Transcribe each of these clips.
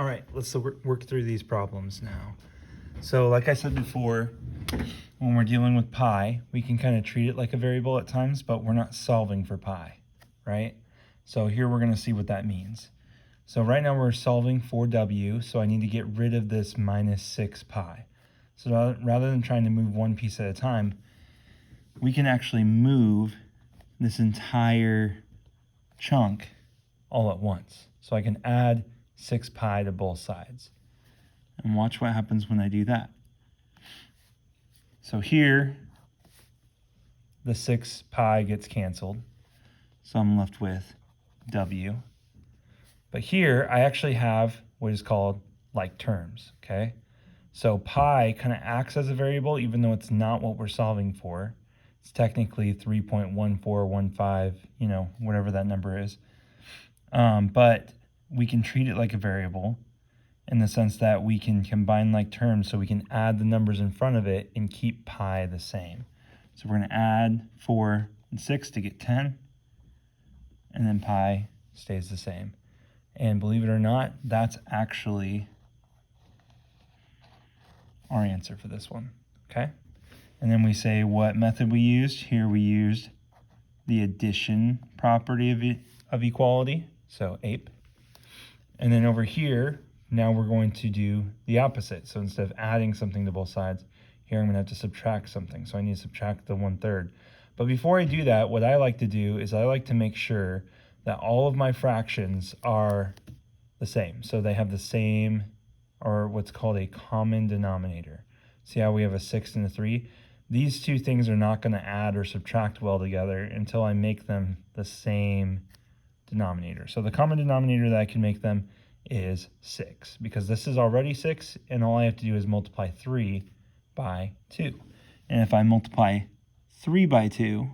All right, let's work through these problems now. So like I said before, when we're dealing with pi, we can kind of treat it like a variable at times, but we're not solving for pi, right? So here we're going to see what that means. So right now we're solving for w, so I need to get rid of this minus 6 pi. So rather than trying to move one piece at a time, we can actually move this entire chunk all at once. So I can add 6 pi to both sides. And watch what happens when I do that. So here, the 6 pi gets canceled. So I'm left with w. But here, I actually have what is called like terms, okay? So pi kind of acts as a variable, even though it's not what we're solving for. It's technically 3.1415, you know, whatever that number is. But we can treat it like a variable in the sense that we can combine like terms, so we can add the numbers in front of it and keep pi the same. So we're going to add 4 and 6 to get 10, and then pi stays the same. And believe it or not, that's actually our answer for this one, okay? And then we say what method we used. Here we used the addition property of equality, so ape. And then over here, now we're going to do the opposite. So instead of adding something to both sides, here I'm going to have to subtract something. So I need to subtract the 1/3. But before I do that, what I like to do is I like to make sure that all of my fractions are the same. So they have the same, or what's called a common denominator. See how we have a 6 and a 3? These two things are not going to add or subtract well together until I make them the same denominator. So the common denominator that I can make them is 6, because this is already 6, and all I have to do is multiply 3 by 2. And if I multiply 3 by 2,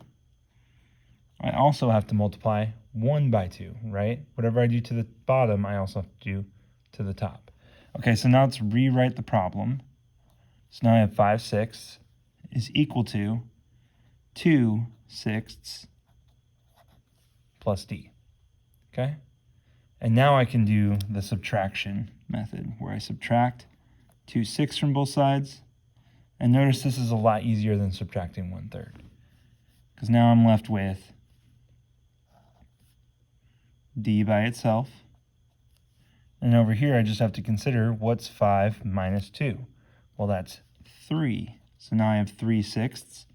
I also have to multiply 1 by 2, right? Whatever I do to the bottom, I also have to do to the top. Okay, so now let's rewrite the problem. So now I have 5/6 is equal to 2/6 plus d, okay? And now I can do the subtraction method, where I subtract 2/6 from both sides. And notice this is a lot easier than subtracting 1/3, because now I'm left with d by itself. And over here, I just have to consider what's 5 minus 2. Well, that's 3. So now I have 3/6.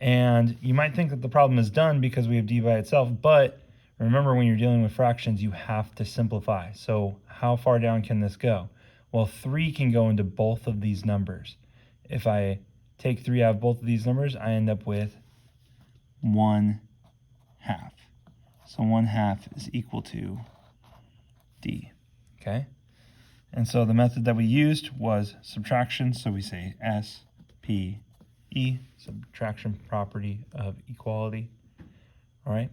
And you might think that the problem is done because we have d by itself, but remember, when you're dealing with fractions, you have to simplify. So how far down can this go? Well, 3 can go into both of these numbers. If I take 3 out of both of these numbers, I end up with 1/2. So 1/2 is equal to d, okay? And so the method that we used was subtraction, so we say SPE, subtraction property of equality, all right?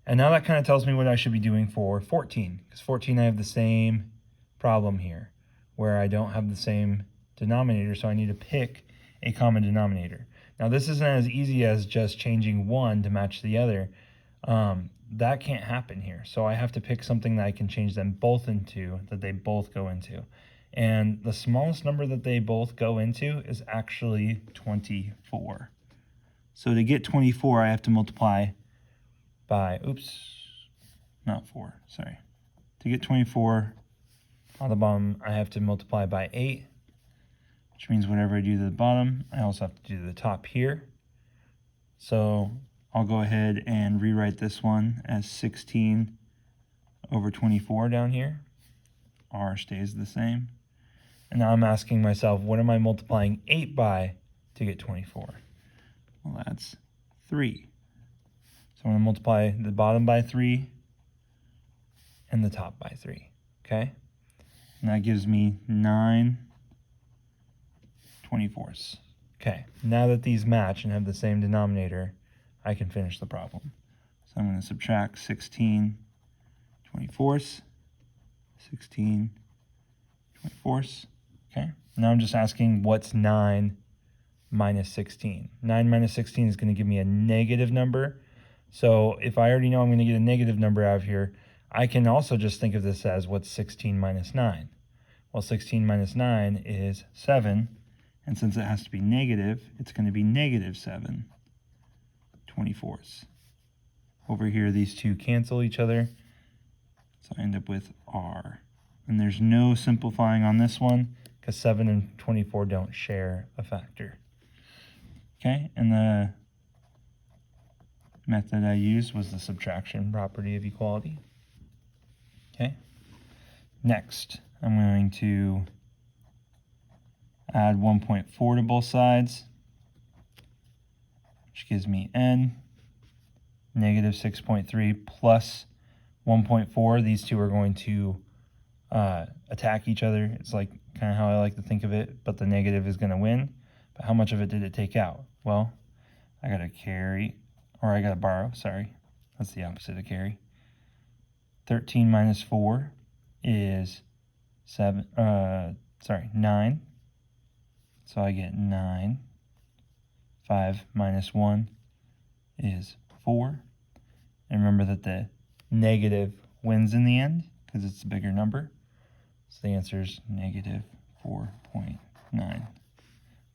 And now that kind of tells me what I should be doing for 14, because 14 I have the same problem here, where I don't have the same denominator, so I need to pick a common denominator. Now this isn't as easy as just changing one to match the other. That can't happen here. So I have to pick something that I can change them both into, that they both go into. And the smallest number that they both go into is actually 24. So to get 24, I have to multiply by, not 4, sorry. To get 24 on the bottom, I have to multiply by 8, which means whatever I do to the bottom, I also have to do to the top here. So I'll go ahead and rewrite this one as 16 over 24 down here. R stays the same. And now I'm asking myself, what am I multiplying 8 by to get 24? Well, that's 3. So I'm going to multiply the bottom by 3 and the top by 3, okay? And that gives me 9/24. Okay, now that these match and have the same denominator, I can finish the problem. So I'm going to subtract 16/24, 16/24, okay? Now I'm just asking what's 9 minus 16. 9 minus 16 is going to give me a negative number. So if I already know I'm going to get a negative number out of here, I can also just think of this as what's 16 minus 9. Well, 16 minus 9 is 7, and since it has to be negative, it's going to be negative 7 24ths. Over here, these two cancel each other, so I end up with R. And there's no simplifying on this one, because 7 and 24 don't share a factor. Okay, and the method I used was the subtraction property of equality. Okay, next I'm going to add 1.4 to both sides, which gives me n, negative 6.3 plus 1.4. These two are going to attack each other. It's like kind of how I like to think of it, but the negative is going to win. But how much of it did it take out? Well, I got to carry, or I got to borrow, sorry. That's the opposite of carry. 13 minus 4 is 9. So I get 9. 5 minus 1 is 4. And remember that the negative wins in the end because it's a bigger number. So the answer is negative 4.9.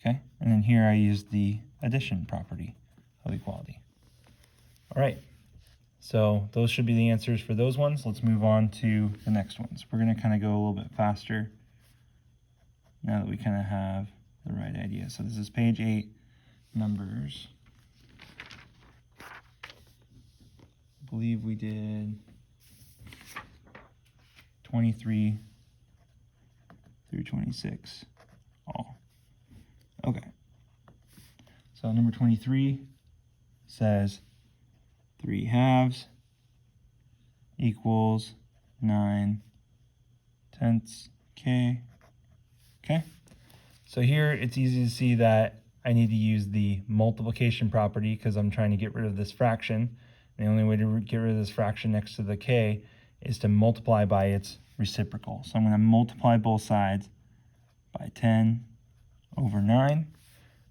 Okay, and then here I use the addition property of equality. All right, so those should be the answers for those ones. Let's move on to the next ones. We're going to kind of go a little bit faster now that we kind of have the right idea. So this is page 8, numbers. I believe we did 23 through 26 all. Okay, so number 23 says 3 halves equals 9 tenths k. Okay, so here it's easy to see that I need to use the multiplication property because I'm trying to get rid of this fraction. The only way to get rid of this fraction next to the k is to multiply by its reciprocal. So I'm going to multiply both sides by 10 over 9,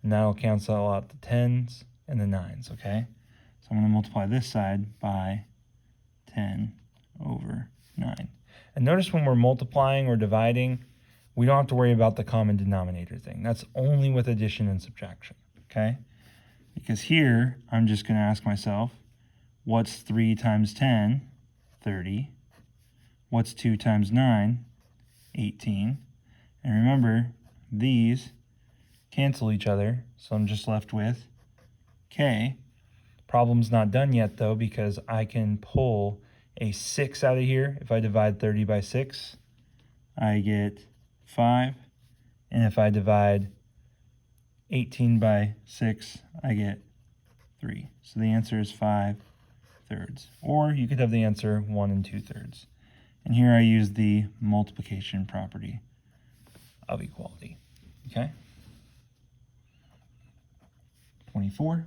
and that'll cancel out the 10s and the 9s, okay? So I'm going to multiply this side by 10 over 9. And notice when we're multiplying or dividing, we don't have to worry about the common denominator thing. That's only with addition and subtraction, okay? Because here, I'm just going to ask myself, what's 3 times 10? 30. What's 2 times 9? 18. And remember, these cancel each other, so I'm just left with k. Problem's not done yet, though, because I can pull a 6 out of here. If I divide 30 by 6, I get 5. And if I divide 18 by 6, I get 3. So the answer is 5 thirds. Or you could have the answer 1 2/3. And here I use the multiplication property of equality. Okay? 24.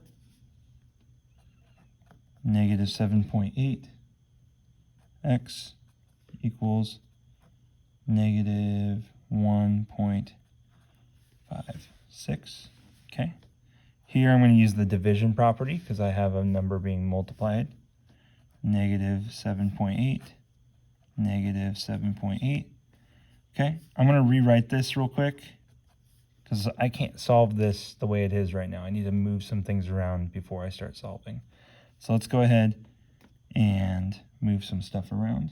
Negative 7.8 x equals negative 1.56. Okay. Here I'm going to use the division property because I have a number being multiplied. Negative 7.8, negative 7.8. Okay, I'm going to rewrite this real quick because I can't solve this the way it is right now. I need to move some things around before I start solving. So let's go ahead and move some stuff around.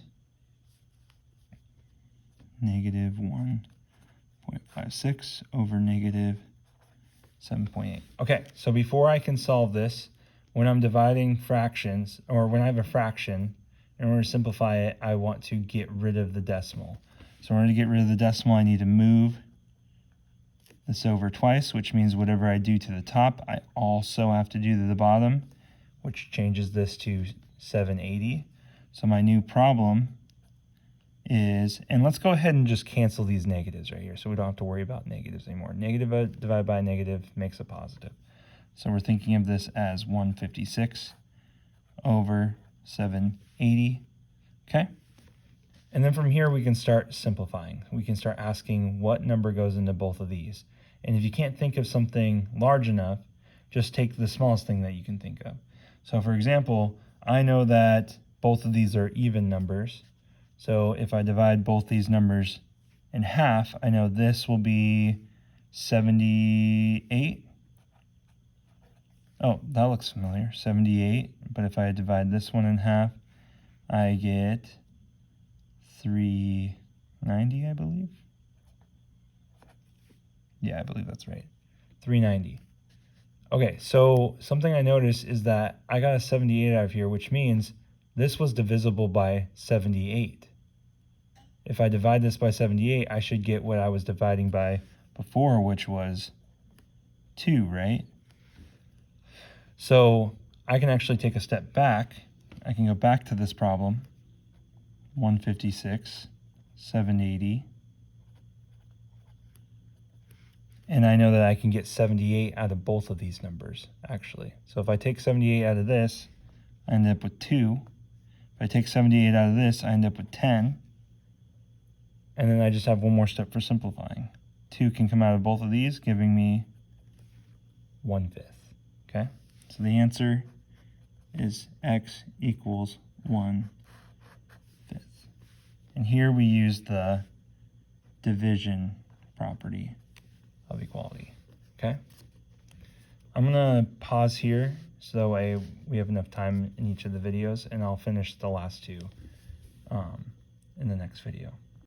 Negative 1.56 over negative 7.8. Okay, so before I can solve this, when I'm dividing fractions, or when I have a fraction, in order to simplify it, I want to get rid of the decimal. So in order to get rid of the decimal, I need to move this over twice, which means whatever I do to the top, I also have to do to the bottom, which changes this to 780. So my new problem is, and let's go ahead and just cancel these negatives right here so we don't have to worry about negatives anymore. Negative divided by negative makes a positive. So we're thinking of this as 156 over 780, okay? And then from here we can start simplifying. We can start asking what number goes into both of these. And if you can't think of something large enough, just take the smallest thing that you can think of. So for example, I know that both of these are even numbers. So if I divide both these numbers in half, I know this will be 78. Oh, that looks familiar, 78. But if I divide this one in half, I get 390, I believe. Yeah, I believe that's right. 390. Okay, so something I noticed is that I got a 78 out of here, which means this was divisible by 78. If I divide this by 78, I should get what I was dividing by before, which was 2, right? So I can actually take a step back. I can go back to this problem, 156, 780. And I know that I can get 78 out of both of these numbers, actually. So if I take 78 out of this, I end up with 2. If I take 78 out of this, I end up with 10. And then I just have one more step for simplifying. 2 can come out of both of these, giving me 1/5. Okay? So the answer is x equals 1/5. And here we use the division property of equality. Okay? I'm going to pause here so that way we have enough time in each of the videos, and I'll finish the last two in the next video.